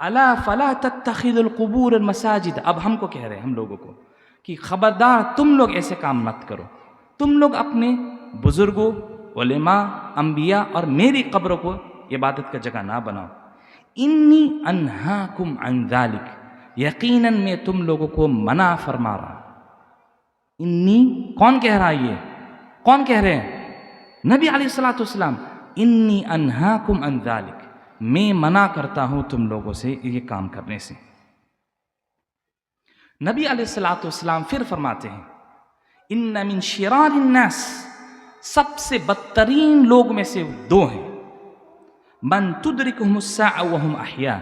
الا فلا تتخذوا القبور المساجد، اب ہم کو کہہ رہے ہیں، ہم لوگوں کو، کہ خبردار تم لوگ ایسے کام مت کرو، تم لوگ اپنے بزرگوں، علماء، انبیاء اور میری قبروں کو عبادت کا جگہ نہ بناؤ. انی انہاکم عن ذالک، یقیناً میں تم لوگوں کو منع فرما رہا. انی، کون کہہ رہا ہے؟ یہ کون کہہ رہے ہیں؟ نبی علیہ الصلوۃ والسلام. انی انہاکم عن ذالک، میں منع کرتا ہوں تم لوگوں سے یہ کام کرنے سے. نبی علیہ الصلوۃ والسلام پھر فرماتے ہیں ان من شرار الناس، سب سے بدترین لوگ میں سے دو ہیں، من تدرکہم الساعہ وہم احیاء،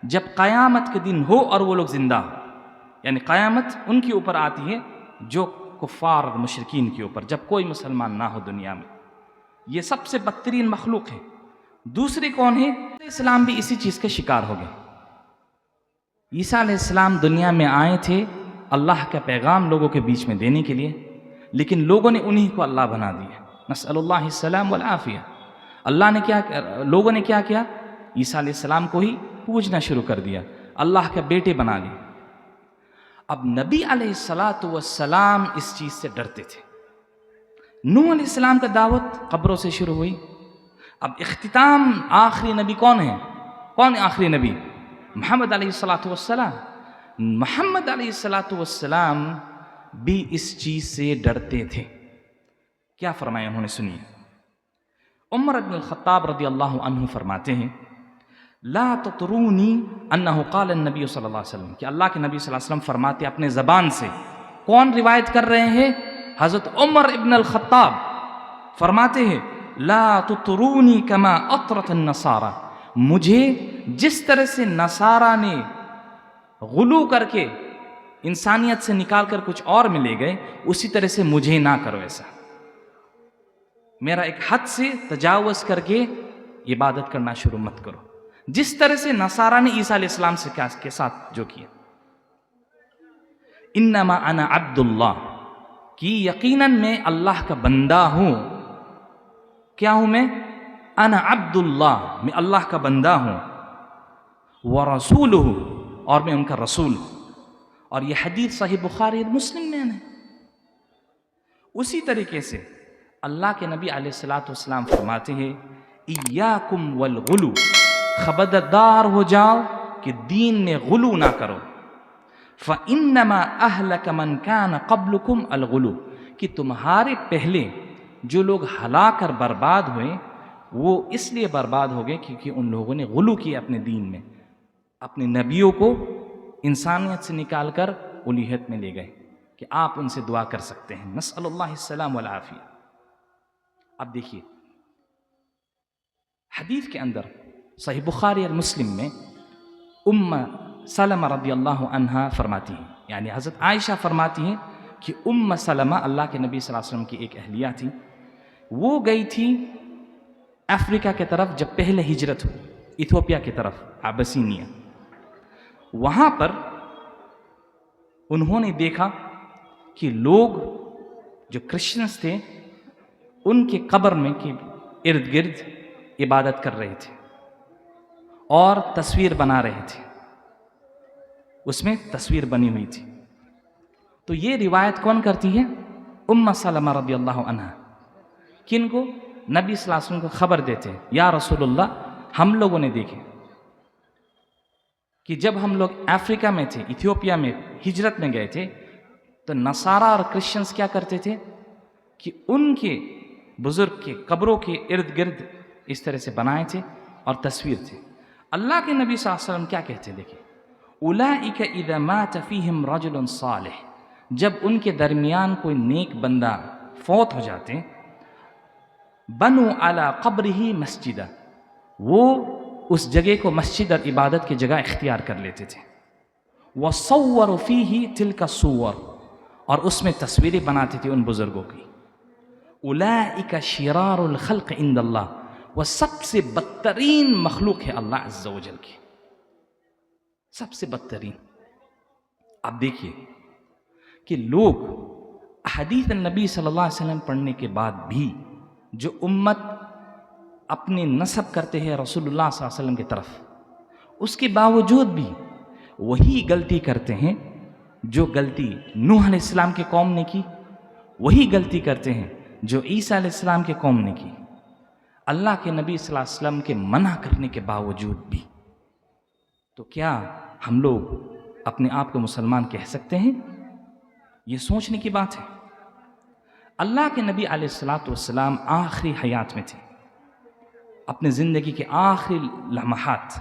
جب قیامت کے دن ہو اور وہ لوگ زندہ ہو. یعنی قیامت ان کے اوپر آتی ہے جو کفار اور مشرکین کے اوپر، جب کوئی مسلمان نہ ہو دنیا میں. یہ سب سے بدترین مخلوق ہے. دوسرے کون ہیں؟ عیسیٰ علیہ السلام بھی اسی چیز کے شکار ہو گئے. عیسیٰ علیہ السلام دنیا میں آئے تھے اللہ کا پیغام لوگوں کے بیچ میں دینے کے لیے، لیکن لوگوں نے انہی کو اللہ بنا دیا. نسأل اللہ السلام والعافیہ. لوگوں نے کیا کیا؟ عیسیٰ علیہ السلام کو ہی پوجنا شروع کر دیا، اللہ کے بیٹے بنا لیے. اب نبی علیہ الصلوۃ والسلام اس چیز سے ڈرتے تھے. نوح علیہ السلام کا دعوت قبروں سے شروع ہوئی. اب اختتام آخری نبی کون ہے؟ کون آخری نبی؟ محمد علیہ الصلوۃ والسلام. محمد علیہ الصلوۃ والسلام بھی اس چیز سے ڈرتے تھے. کیا فرمایا انہوں نے؟ سنیے. عمر بن الخطاب رضی اللہ عنہ فرماتے ہیں لا تطرونی انہ قال النبی صلی اللہ علیہ وسلم، کہ اللہ کے نبی صلی اللہ علیہ وسلم فرماتے اپنے زبان سے. کون روایت کر رہے ہیں؟ حضرت عمر ابن الخطاب فرماتے ہیں لا تطرونی کما اطرت النصارى، مجھے جس طرح سے نصارہ نے غلو کر کے انسانیت سے نکال کر کچھ اور میں لے گئے، اسی طرح سے مجھے نہ کرو ایسا. میرا ایک حد سے تجاوز کر کے عبادت کرنا شروع مت کرو، جس طرح سے نصارہ نے عیسیٰ علیہ السلام کے ساتھ جو کیا. انما انا عبد اللہ، کہ یقیناً میں اللہ کا بندہ ہوں. کیا ہوں میں؟ انا عبد اللہ، میں اللہ کا بندہ ہوں. ورسولہ، اور میں ان کا رسول ہوں. اور یہ حدیث صحیح بخاری اور مسلم میں ہے. اسی طریقے سے اللہ کے نبی علیہ الصلوۃ والسلام فرماتے ہیں ایاکم والغلو، خبردار ہو جاؤ کہ دین میں غلو نہ کرو. فإنما أهلك من كان قبلكم الغلو، کہ تمہارے پہلے جو لوگ ہلاک کر برباد ہوئے وہ اس لیے برباد ہو گئے کیونکہ ان لوگوں نے غلو کیا اپنے دین میں، اپنے نبیوں کو انسانیت سے نکال کر الوہیت میں لے گئے کہ آپ ان سے دعا کر سکتے ہیں. نسأل اللہ السلام والعافیہ. اب دیکھیے حدیث کے اندر صحیح بخاری اور مسلم میں ام سلمہ رضی اللہ عنہا فرماتی ہیں، یعنی حضرت عائشہ فرماتی ہیں کہ ام سلمہ اللہ کے نبی صلی اللہ علیہ وسلم کی ایک اہلیہ تھی. وہ گئی تھی افریقہ کی طرف جب پہلے ہجرت ہوئی، ایتھوپیا کی طرف، ابسینیا. وہاں پر انہوں نے دیکھا کہ لوگ جو کرسچنس تھے ان کے قبر میں کے ارد گرد عبادت کر رہے تھے اور تصویر بنا رہے تھے، اس میں تصویر بنی ہوئی تھی. تو یہ روایت کون کرتی ہے؟ ام سلمہ رضی اللہ عنہ. کن کو؟ نبی صلی اللہ علیہ وسلم کو خبر دیتے یا رسول اللہ ہم لوگوں نے دیکھے کہ جب ہم لوگ افریقہ میں تھے، ایتھوپیا میں ہجرت میں گئے تھے، تو نصارہ اور کرسچنز کیا کرتے تھے کہ ان کے بزرگ کے قبروں کے ارد گرد اس طرح سے بنائے تھے اور تصویر تھے. اللہ کے نبی صلی اللہ علیہ وسلم کیا کہتے ہیں؟ دیکھیں اولئک اذا مات فیہم رجل صالح، جب ان کے درمیان کوئی نیک بندہ فوت ہو جاتے، بنو علی قبرہ مسجدہ، وہ اس جگہ کو مسجد اور عبادت کی جگہ اختیار کر لیتے تھے. وصوروا فیہ تلک الصور، اور اس میں تصویریں بناتے تھے ان بزرگوں کی. اولئک شرار الخلق عند اللہ، وہ سب سے بدترین مخلوق ہے اللہ عز و جل کی، سب سے بدترین. اب دیکھیے کہ لوگ حدیث النبی صلی اللہ علیہ وسلم پڑھنے کے بعد بھی جو امت اپنے نسب کرتے ہیں رسول اللہ صلی اللہ علیہ وسلم کی طرف، اس کے باوجود بھی وہی غلطی کرتے ہیں جو غلطی نوح علیہ السلام کے قوم نے کی، وہی غلطی کرتے ہیں جو عیسیٰ علیہ السلام کے قوم نے کی، اللہ کے نبی صلی اللہ علیہ وسلم کے منع کرنے کے باوجود بھی۔ تو کیا ہم لوگ اپنے آپ کو مسلمان کہہ سکتے ہیں؟ یہ سوچنے کی بات ہے۔ اللہ کے نبی علیہ السلام آخری حیات میں تھے، اپنے زندگی کے آخری لمحات،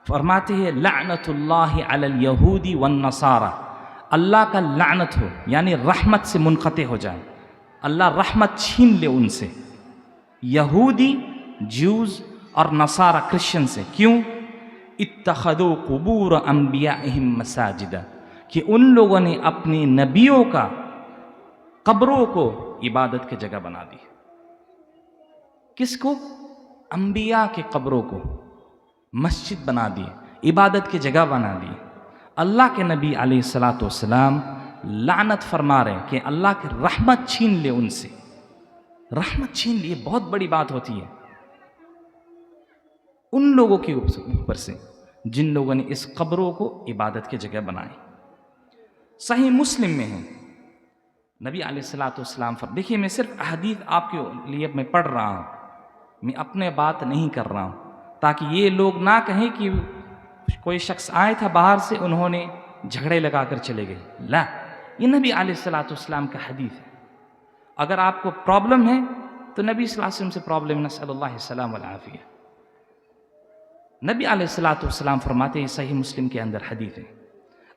فرماتے ہیں لعنت اللہ علی الیہود والنصارى، اللہ کا لعنت ہو یعنی رحمت سے منقطع ہو جائے، اللہ رحمت چھین لے ان سے، یہودی جیوز اور نصارہ کرسچن سے۔ کیوں؟ اتخذوا قبور انبیائہم مساجدا، کہ ان لوگوں نے اپنے نبیوں کا قبروں کو عبادت کی جگہ بنا دی۔ کس کو؟ انبیاء کے قبروں کو مسجد بنا دی، عبادت کی جگہ بنا دی۔ اللہ کے نبی علیہ السلام لعنت فرما رہے ہیں کہ اللہ کی رحمت چھین لے ان سے، رحمت چھین لی۔ یہ بہت بڑی بات ہوتی ہے ان لوگوں کے اوپر سے جن لوگوں نے اس قبروں کو عبادت کی جگہ بنائی۔ صحیح مسلم میں ہے نبی علیہ السلام دیکھیے، میں صرف احادیث آپ کے لیے میں پڑھ رہا ہوں، میں اپنے بات نہیں کر رہا ہوں، تاکہ یہ لوگ نہ کہیں کہ کوئی شخص آئے تھا باہر سے، انہوں نے جھگڑے لگا کر چلے گئے۔ لا، یہ نبی علیہ السلام کا حدیث ہے۔ اگر آپ کو پرابلم ہے تو نبی صلی اللہ علیہ وسلم سے پرابلم، نسأل اللہ السلام والعافیہ۔ نبی علیہ السلام فرماتے ہیں، صحیح مسلم کے اندر حدیث ہے،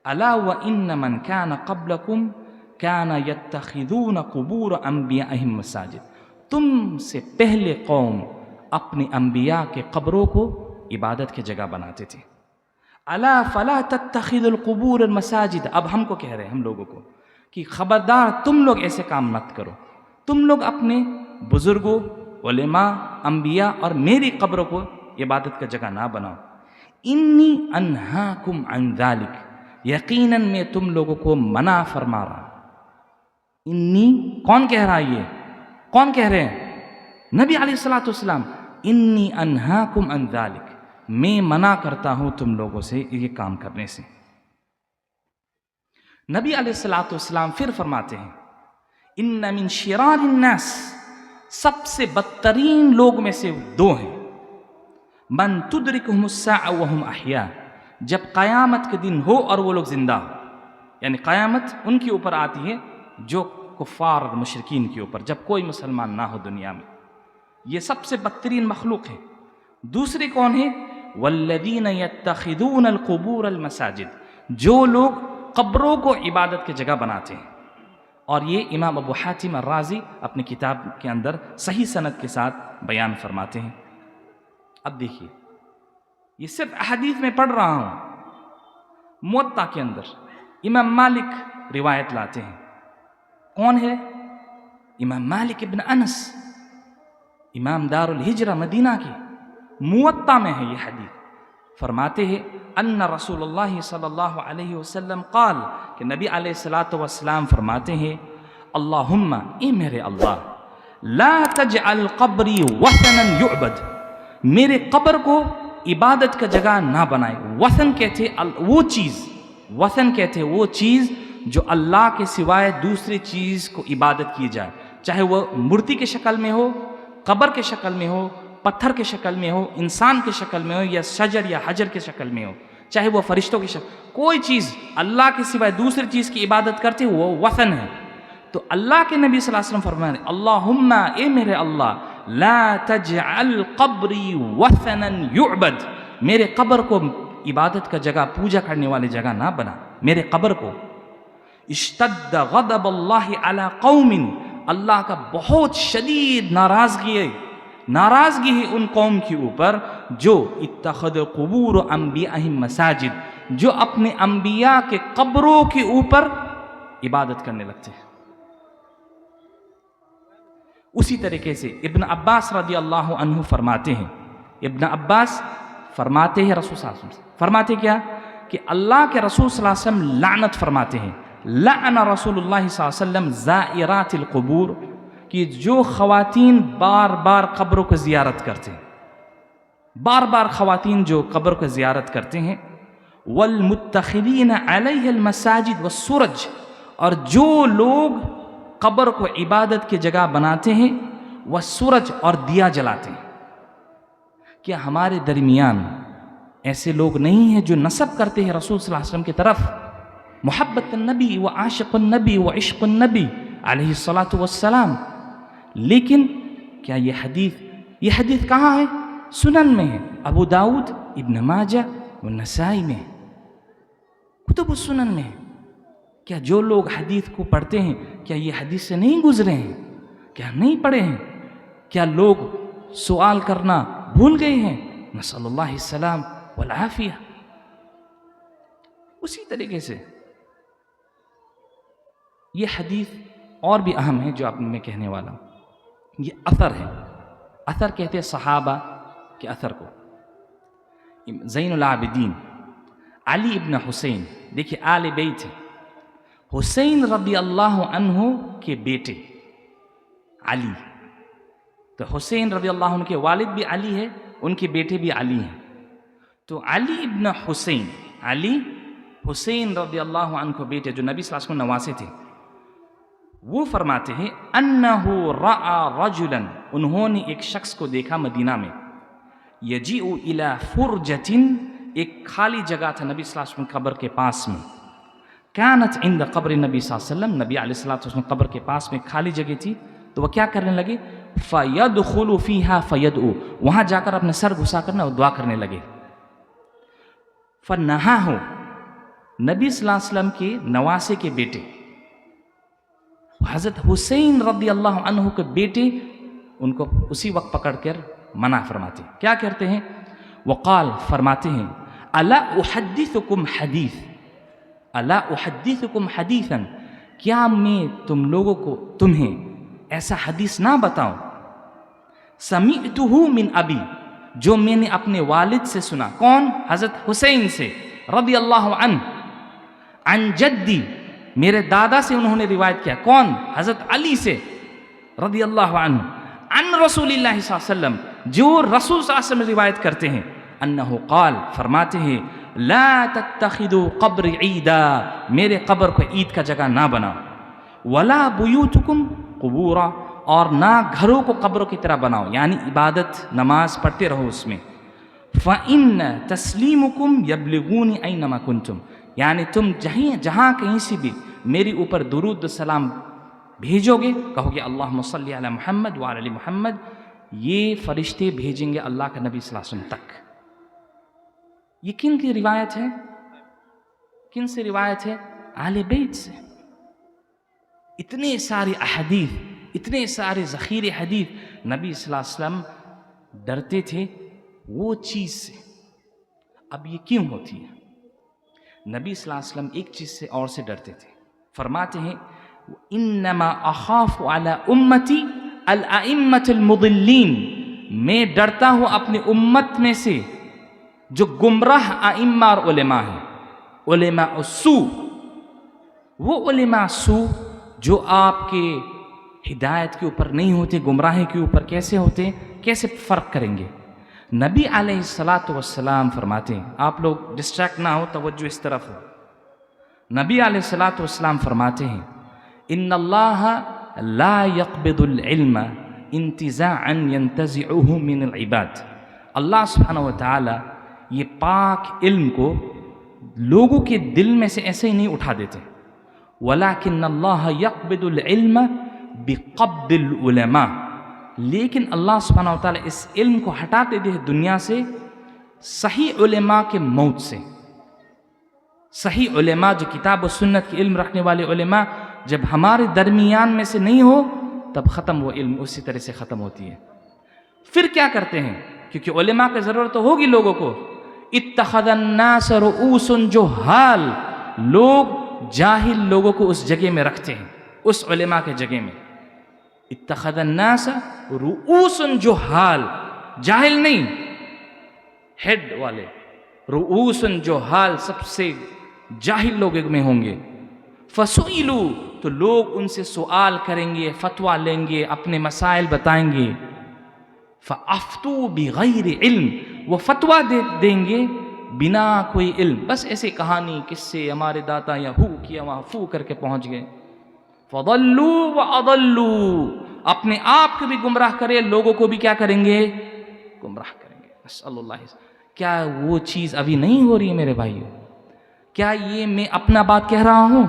الا وان من كان قبلكم كان يتخذون قبور انبیائهم مساجد، تم سے پہلے قوم اپنے انبیاء کے قبروں کو عبادت کی جگہ بناتے تھے۔ الا فلا تتخذوا القبور المساجد، اب ہم کو کہہ رہے ہیں، ہم لوگوں کو، کہ خبردار تم لوگ ایسے کام مت کرو، تم لوگ اپنے بزرگوں، علماء، انبیاء اور میری قبروں کو عبادت کا جگہ نہ بناؤ۔ انی انہاکم عن ذالک، یقیناً میں تم لوگوں کو منع فرما رہا ہوں۔ انی، کون کہہ رہا ہے؟ یہ کون کہہ رہے ہیں؟ نبی علیہ السلام، انی انہاکم عن ذالک، میں منع کرتا ہوں تم لوگوں سے یہ کام کرنے سے۔ نبی علیہ السلام پھر فرماتے ہیں، ان من شرار الناس، سب سے بدترین لوگ میں سے دو ہیں، من تدرکہم الساعة وهم احیاء، جب قیامت کے دن ہو اور وہ لوگ زندہ ہو، یعنی قیامت ان کے اوپر آتی ہے جو کفار اور مشرکین کے اوپر، جب کوئی مسلمان نہ ہو دنیا میں، یہ سب سے بدترین مخلوق ہے۔ دوسرے کون ہے؟ والذین یتخذون القبور المساجد، جو لوگ قبروں کو عبادت کی جگہ بناتے ہیں۔ اور یہ امام ابو حاتم الرازی اپنی کتاب کے اندر صحیح سند کے ساتھ بیان فرماتے ہیں۔ اب دیکھیے، یہ صرف احادیث میں پڑھ رہا ہوں۔ موطا کے اندر امام مالک روایت لاتے ہیں۔ کون ہے؟ امام مالک ابن انس، امام دار الہجرہ مدینہ کی، موطا میں ہے یہ حدیث۔ فرماتے ہیں ان رسول اللہ صلی اللہ علیہ وسلم قال، کہ نبی علیہ السلام فرماتے ہیں، اللہم، اے میرے اللہ، لا تجعل قبری وثنا یعبد، میرے قبر کو عبادت کا جگہ نہ بنائے۔ وثن کہتے وہ چیز، وثن کہتے وہ چیز جو اللہ کے سوائے دوسری چیز کو عبادت کی جائے، چاہے وہ مورتی کے شکل میں ہو، قبر کے شکل میں ہو، پتھر کے شکل میں ہو، انسان کے شکل میں ہو، یا شجر یا حجر کے شکل میں ہو، چاہے وہ فرشتوں کی شکل، کوئی چیز اللہ کے سوائے دوسری چیز کی عبادت کرتے وہ وثن ہے۔ تو اللہ کے نبی صلی اللہ علیہ وسلم فرمائے، اللہم، اے میرے اللہ، لا تجعل قبری وثنا یعبد، میرے قبر کو عبادت کا جگہ، پوجا کرنے والی جگہ نہ بنا میرے قبر کو۔ اشتد غضب اللہ علی قوم، اللہ کا بہت شدید ناراضگی ہے ان قوم کے اوپر جو اتخذ قبور انبیائہم مساجد، جو اپنے انبیاء کے قبروں کے اوپر عبادت کرنے لگتے ہیں۔ اسی طریقے سے ابن عباس رضی اللہ عنہ فرماتے ہیں، ابن عباس فرماتے ہیں رسول صلی اللہ علیہ وسلم فرماتے کیا کہ اللہ کے رسول صلی اللہ علیہ وسلم لعنت فرماتے ہیں، لعن رسول اللہ صلی اللہ علیہ وسلم زائرات القبور، کہ جو خواتین بار بار قبروں کو زیارت کرتے ہیں، بار بار خواتین جو قبر کو زیارت کرتے ہیں، والمتخذین علیہ المساجد والسرج، اور جو لوگ قبر کو عبادت کی جگہ بناتے ہیں، والسرج، اور دیا جلاتے ہیں۔ کیا ہمارے درمیان ایسے لوگ نہیں ہیں جو نسب کرتے ہیں رسول صلی اللہ علیہ وسلم کی طرف، محبت النبی و عاشق النبی و عشق النبی علیہ الصلاۃ والسلام، لیکن کیا یہ حدیث کہاں ہے؟ سنن میں ہے، ابو داؤد، ابن ماجہ والنسائی میں، کتب السنن میں ہے۔ کیا جو لوگ حدیث کو پڑھتے ہیں کیا یہ حدیث سے نہیں گزرے ہیں؟ کیا نہیں پڑھے ہیں؟ کیا لوگ سوال کرنا بھول گئے ہیں؟ نسأل اللہ السلام والعافیہ۔ اسی طریقے سے یہ حدیث اور بھی اہم ہے جو آپ میں کہنے والا ہوں، یہ اثر ہے۔ اثر کہتے ہیں صحابہ کے اثر کو۔ زین العابدین علی ابن حسین، دیکھیے آل بیت ہے، حسین رضی اللہ عنہ کے بیٹے علی، تو حسین رضی اللہ عنہ کے والد بھی علی ہے، ان کے بیٹے بھی علی ہیں، تو علی ابن حسین، علی حسین رضی اللہ عنہ کو بیٹے جو نبی صلی اللہ علیہ وسلم نواسے تھے، وہ فرماتے ہیں انہ رأى رجلا، انہوں نے ایک شخص کو دیکھا مدینہ میں، یجیء الی فرجۃ، ایک خالی جگہ تھا نبی صلی اللہ علیہ وسلم قبر کے پاس میں، کانت عند قبر نبی صلی اللہ علیہ وسلم، نبی علیہ الصلوۃ والسلام قبر کے پاس میں خالی جگہ تھی، تو وہ کیا کرنے لگے؟ فیدخل فیہا فیدعو، وہاں جا کر اپنے سر گھسا کرنا اور دعا کرنے لگے۔ فنہاہ، نبی صلی اللہ علیہ وسلم کے نواسے کے بیٹے حضرت حسین رضی اللہ عنہ کے بیٹے ان کو اسی وقت پکڑ کر منع فرماتے ہیں، کیا کرتے ہیں؟ وقال، فرماتے ہیں الا احدثکم حدیث، الا احدثکم حدیثا، کیا میں تم لوگوں کو تمہیں ایسا حدیث نہ بتاؤں، سمعتہ من ابی، جو میں نے اپنے والد سے سنا، کون؟ حضرت حسین سے رضی اللہ عنہ، عن جدی، میرے دادا سے انہوں نے روایت کیا، کون؟ حضرت علی سے رضی اللہ عنہ، عن رسول اللہ صلی اللہ علیہ وسلم، جو رسول صلی اللہ علیہ وسلم روایت کرتے ہیں، انہ قال، فرماتے ہیں لا تتخذوا قبر عیدا، میرے قبر کو عید کا جگہ نہ بناؤ، ولا بیوتکم قبورا، اور نہ گھروں کو قبروں کی طرح بناؤ، یعنی عبادت نماز پڑھتے رہو اس میں، فَإِنَّ تَسْلِيمُكُمْ يَبْلِغُونِ أَيْنَمَا كُنْتُمْ، یعنی تم جہاں کہیں سے بھی میری اوپر درود و سلام بھیجو گے، کہو گے اللہم صلی علی محمد وعلی آل محمد، یہ فرشتے بھیجیں گے اللہ کا نبی صلی اللہ علیہ وسلم تک۔ یہ کن کی روایت ہے؟ کن سے روایت ہے؟ اہل بیت سے۔ اتنے سارے احادیث، اتنے سارے ذخیرے حدیث، نبی صلی اللہ علیہ وسلم ڈرتے تھے وہ چیز سے۔ اب یہ کیوں ہوتی ہے؟ نبی صلی اللہ علیہ وسلم ایک چیز سے اور سے ڈرتے تھے، فرماتے ہیں انما اخاف علی امتی الائمۃ المضلین، میں ڈرتا ہوں اپنی امت میں سے جو گمراہ ائمہ اور علماء ہیں، علماء السوء، وہ علماء سوء جو آپ کے ہدایت کے اوپر نہیں ہوتے، گمراہی کے اوپر کیسے ہوتے، کیسے فرق کریں گے؟ نبی علیہ الصلاۃ والسلام فرماتے ہیں، آپ لوگ ڈسٹریکٹ نہ ہو، توجہ اس طرف ہو، نبی علیہ الصلاۃ والسلام فرماتے ہیں ان اللہ لا يقبض العلم انتزاعا ينتزعه من العباد، اللہ سبحانہ و تعالی یہ پاک علم کو لوگوں کے دل میں سے ایسے ہی نہیں اٹھا دیتے، ولیکن اللہ یقبض العلم بقبض العلماء، لیکن اللہ سبحانہ و تعالی اس علم کو ہٹاتے دے دنیا سے صحیح علماء کے موت سے۔ صحیح علماء جو کتاب و سنت کے علم رکھنے والے علماء جب ہمارے درمیان میں سے نہیں ہو تب ختم، وہ علم اسی طرح سے ختم ہوتی ہے۔ پھر کیا کرتے ہیں؟ کیونکہ علماء کی ضرورت تو ہوگی لوگوں کو، اتخذ الناس رؤوس جہال، لوگ جاہل لوگوں کو اس جگہ میں رکھتے ہیں، اس علماء کے جگہ میں۔ اتخذ الناس رؤوس جہال، جاہل نہیں، ہیڈ والے، رؤوس جہال، سب سے جاہل لوگ میں ہوں گے۔ فسئلوا، تو لوگ ان سے سوال کریں گے، فتویٰ لیں گے، اپنے مسائل بتائیں گے۔ فافتوا بغیر علم، وہ فتویٰ دیں گے بنا کوئی علم، بس ایسے کہانی کس سے ہمارے داتا یا ہو کیا وہاں فو کر کے پہنچ گئے. فضلوا واضلوا، اپنے آپ کو بھی گمراہ کرے، لوگوں کو بھی کیا کریں گے؟ گمراہ کریں گے. نسأل اللہ. کیا وہ چیز ابھی نہیں ہو رہی ہے میرے بھائیو؟ کیا یہ میں اپنا بات کہہ رہا ہوں؟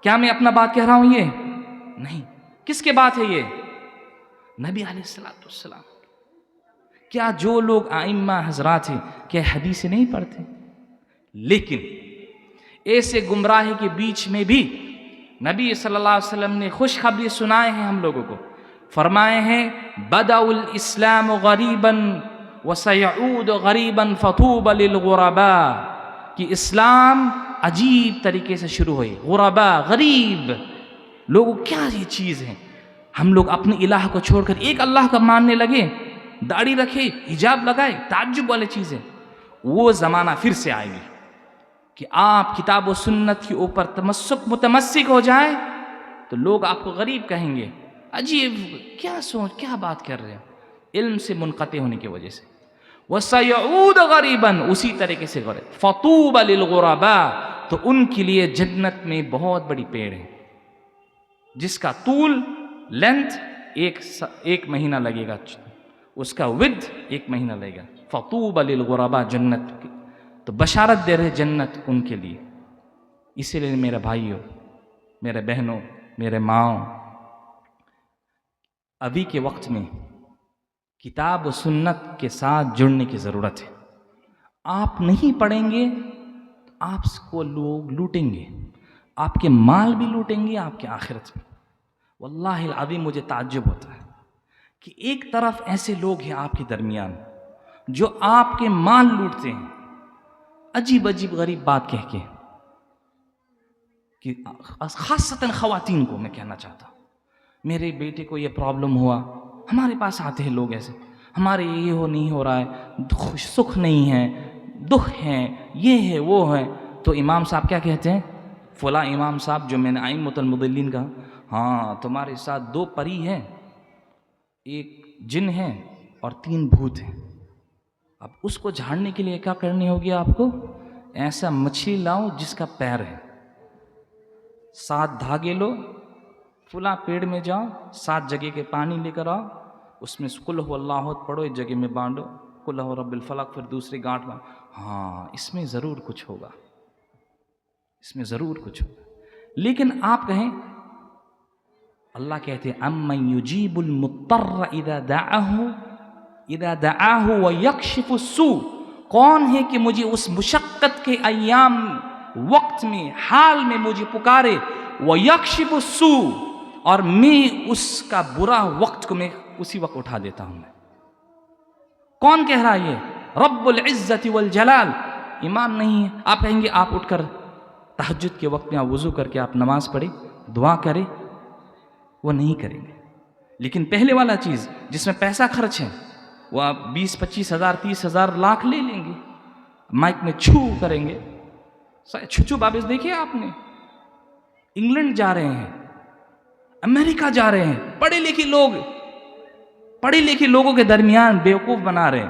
کیا میں اپنا بات کہہ رہا ہوں؟ یہ نہیں. کس کے بات ہے یہ؟ نبی علیہ الصلوۃ والسلام. کیا جو لوگ ائمہ حضرات ہیں کیا حدیث نہیں پڑھتے؟ لیکن ایسے گمراہی کے بیچ میں بھی نبی صلی اللہ علیہ وسلم نے خوشخبری سنائے ہیں ہم لوگوں کو. فرمائے ہیں بدأ الاسلام غریبا وسيعود غریبا فطوبى للغرباء، کہ اسلام عجیب طریقے سے شروع ہوئی. غربا، غریب لوگوں، کیا یہ چیز ہے؟ ہم لوگ اپنے الہ کو چھوڑ کر ایک اللہ کا ماننے لگے، داڑھی رکھے، حجاب لگائے، تعجب والی چیزیں. وہ زمانہ پھر سے آئے گی کہ آپ کتاب و سنت کے اوپر متمسک ہو جائیں تو لوگ آپ کو غریب کہیں گے. عجیب، کیا سوچ، کیا بات کر رہے ہیں؟ علم سے منقطع ہونے کی وجہ سے. وَسَيَعُودَ غَرِيبًا، اسی طریقے سے غریب. فَطُوبَى لِلْغُرَبَاء، تو ان کے لیے جنت میں بہت بڑی پیڑ ہے جس کا طول، لینتھ ایک مہینہ لگے گا، اس کا ود 1 مہینہ لگے گا. فَطُوبَى لِلْغُرَبَاء، جنت کی تو بشارت دے رہے جنت ان کے لیے. اسی لیے میرے بھائیوں، میرے بہنوں، میرے ماؤں، ابھی کے وقت میں کتاب و سنت کے ساتھ جڑنے کی ضرورت ہے. آپ نہیں پڑھیں گے تو آپ کو لوگ لوٹیں گے، آپ کے مال بھی لوٹیں گے، آپ کے آخرت میں. واللہ العظیم مجھے تعجب ہوتا ہے کہ ایک طرف ایسے لوگ ہیں آپ کے درمیان جو آپ کے مال لوٹتے ہیں، عجیب عجیب غریب بات کہہ کے، کہ خاصتاً خواتین کو میں کہنا چاہتا ہوں، میرے بیٹے کو یہ پرابلم ہوا، ہمارے پاس آتے ہیں لوگ ایسے، ہمارے یہ نہیں ہو رہا ہے، سکھ نہیں ہے، دکھ ہے، یہ ہے، وہ ہے. تو امام صاحب کیا کہتے ہیں؟ فلاں امام صاحب جو میں نے ائمۃ المضلین کہا، ہاں تمہارے ساتھ 2 پری ہیں، 1 جن ہے اور 3 بھوت ہیں. اب اس کو جھاڑنے کے لیے کیا کرنی ہوگی آپ کو؟ ایسا مچھلی لاؤ جس کا پیر ہے، 7 دھاگے لو، فلاں پیڑ میں جاؤ، 7 جگہ کے پانی لے کر آؤ، اس میں قل هو اللہ احد پڑھو، ایک جگہ میں بانٹو، قل هو رب الفلق، پھر دوسری گانٹھ میں. ہاں اس میں ضرور کچھ ہوگا، اس میں ضرور کچھ ہوگا. لیکن آپ کہیں، اللہ کہتے ہیں امن یجیب المضطر اذا دعاہ ویکشف السوء، کون ہے کہ مجھے اس مشقت کے ایام وقت میں، حال میں مجھے پکارے، ویکشف السوء، اور میں اس کا برا وقت کو میں اسی وقت اٹھا دیتا ہوں. میں کون کہہ رہا ہے یہ؟ رب العزت والجلال. ایمان نہیں ہے. آپ کہیں گے آپ اٹھ کر تہجد کے وقت میں آپ وضو کر کے آپ نماز پڑھیں، دعا کریں، وہ نہیں کریں گے. لیکن پہلے والا چیز جس میں پیسہ خرچ ہے، وہ آپ 20-25 ہزار 30 ہزار لاکھ لے لیں گے، مائک میں چھو کریں گے. چھو بابس دیکھیے آپ نے، انگلینڈ جا رہے ہیں، امریکہ جا رہے ہیں، پڑھے لکھے لوگوں کے درمیان بیوقوف بنا رہے ہیں.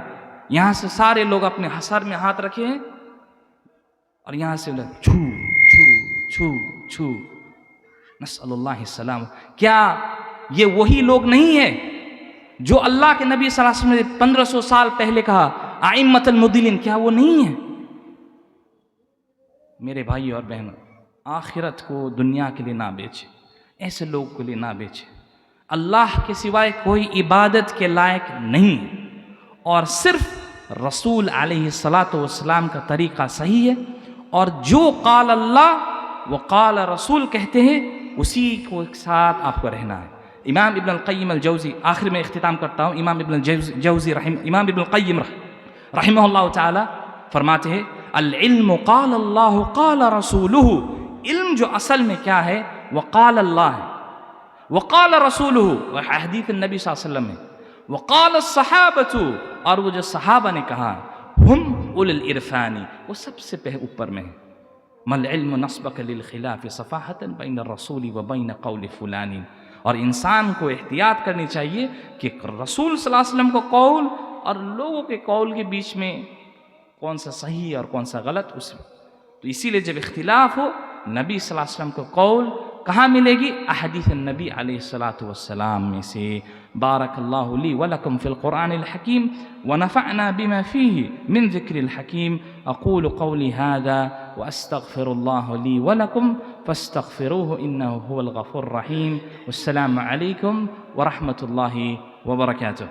یہاں سے سارے لوگ اپنے سر میں ہاتھ رکھے ہیں اور یہاں سے چھو چھو چھو چھو. نسأل اللہ السلام. کیا یہ وہی لوگ نہیں ہیں جو اللہ کے نبی صلی اللہ علیہ وسلم نے 1500 سال پہلے کہا ائمۃ المضلین؟ کیا وہ نہیں ہیں؟ میرے بھائی اور بہنوں، آخرت کو دنیا کے لیے نہ بیچے، ایسے لوگ کے لیے نہ بیچے. اللہ کے سوائے کوئی عبادت کے لائق نہیں، اور صرف رسول علیہ الصلاۃ والسلام کا طریقہ صحیح ہے، اور جو قال اللہ و قال رسول کہتے ہیں اسی کو ساتھ آپ کو رہنا ہے. امام ابن القیم الجوزی، آخر میں اختتام کرتا ہوں، امام ابن القیم رحمہ اللہ تعالی فرماتے ہیں العلم قال اللہ قال رسولہ. علم جو اصل میں کیا ہے؟ وقال اللہ ہے، وقال رسولہ، حدیث النبی صلی اللہ علیہ وسلم ہے، وقال الصحابۃ، اور وہ جو صحابہ نے کہا، ہم اولو العرفان، وہ سب سے اوپر میں ہے. مل علم نصبک للخلاف صفاحۃ بین الرسول و بین قول فلان. اور انسان کو احتیاط کرنی چاہیے کہ رسول صلی اللہ علیہ وسلم کو قول اور لوگوں کے قول کے بیچ میں کون سا صحیح اور کون سا غلط، اس میں تو اسی لیے جب اختلاف ہو نبی صلی اللہ علیہ وسلم کو قول کہاں ملے گی؟ احادیث النبی علیہ الصلاۃ والسلام میں سے۔ بارک اللہ لی ولکم فی القرآن الحکیم ونفعنا بما فیہ من ذکر الحکیم۔ اقول قولی ھذا واستغفر اللہ لی ولکم فاستغفروہ انہ هو الغفور الرحیم۔ والسلام علیکم ورحمۃ اللہ وبرکاتہ۔